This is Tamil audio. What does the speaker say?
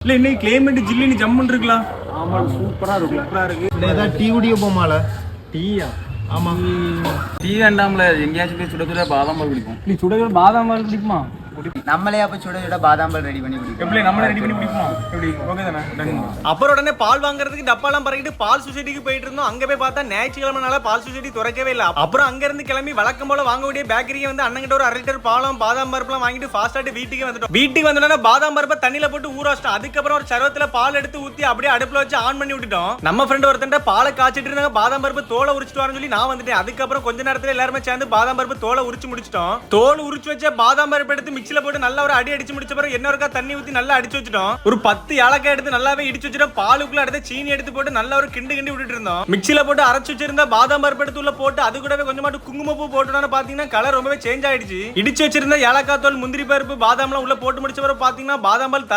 இல்ல இன்னைக்கு கிளைமேட் ஜில்லுன்னு ஜம்முன்னு இருக்கலாம். ஆமா சூப்பரா இருக்கு. சூப்பரா இருக்கு. ஏதாவது டீ குடிக்க போமால? டீயா? ஆமா. டீ வேண்டாம்ல, எங்கேயாச்சும் போய் சுட சுட பாதாம் பால் குடிப்போம். நீ சுட பாதாம் பால் குடிக்குமா? நம்மளே அப்ப சுட சுட பாதாம் பால் ரெடி பண்ணி குடிப்போம். எப்படி நம்மளே ரெடி பண்ணி குடிப்போம்? எப்படி ஓகே தானே? அப்புறம் உடனே பால் வாங்குறதுக்கு டப்பாலாம் பறக்கிட்டு பால் சொசைட்டிக்கு போயிட்டு இருந்தோம். அங்க போய் பார்த்தா ஞாயிற்றுக்கிழமைனால பால் சொசைட்டி திறக்கவே இல்லை. அப்புறம் அங்க இருந்து கிளம்பி வழக்கம் போல வாங்க வேண்டிய பேக்கரியை வந்து அண்ணங்கிட்ட ஒரு 1/2 லிட்டர் பாலம் பாதாம் பருப்புலாம் வாங்கிட்டு ஃபாஸ்டாட்டு வீட்டுக்கு வந்துட்டோம். வீட்டுக்கு வந்தோம்னா பாதாம் பருப்பை தண்ணியில போட்டு ஊற வச்சிட்டோம். அதுக்கப்புறம் ஒரு சர்வத்துல பால் எடுத்து ஊத்தி அப்படியே அடுப்புல வச்சு ஆன் பண்ணி விட்டுட்டோம். நம்ம ஃப்ரெண்ட் ஒருத்தன் பாலை காய்ச்சிட்டு இருந்தாங்க. பாதாம் பருப்பு தோலை உரிச்சிட்டு வரேன்னு சொல்லி நான் வந்துட்டேன். அதுக்கப்புறம் கொஞ்ச நேரத்துல எல்லாருமே சேர்ந்து பாதாம் பருப்பு தோலை உரிச்சு முடிச்சிட்டோம். தோல் உரிச்சு வச்ச பாதாம் பருப்பு எடுத்து மிக்சில போட்டு நல்லா ஒரு அடிச்சு முடிச்ச பிறகு என்ன இருக்கா தண்ணி ஊத்தி நல்லா அடிச்சு வச்சிட்டோம். ஒரு 10 ஏலக்காய் எடுத்து நல்லாவே இடிச்சு வச்சிட்டோம். பாலுக்குள்ள எடுத்து சீனி எடுத்து போட்டு நல்லா ஒரு கிண்டு விட்டுட்டு இருந்தோம். மிக்சில போட்டு அரைச்சு வச்சிருந்த பாதாம் பருப்பு எடுத்து உள்ள போட்டு அது கூடவே கொஞ்சமாட்டு குங்குமப்பூ போட்டோம்னு பாத்தீங்கன்னா கலர் ரொம்பவே சேஞ்ச் ஆயிடுச்சு. இடிச்சு வச்சிருந்த ஏலக்காய் தோல் முந்திரி பருப்பு பாதாம்லாம் உள்ள போட்டு முடிச்ச பிறகு பாத்தீங்கன்னா பாதாம் பால்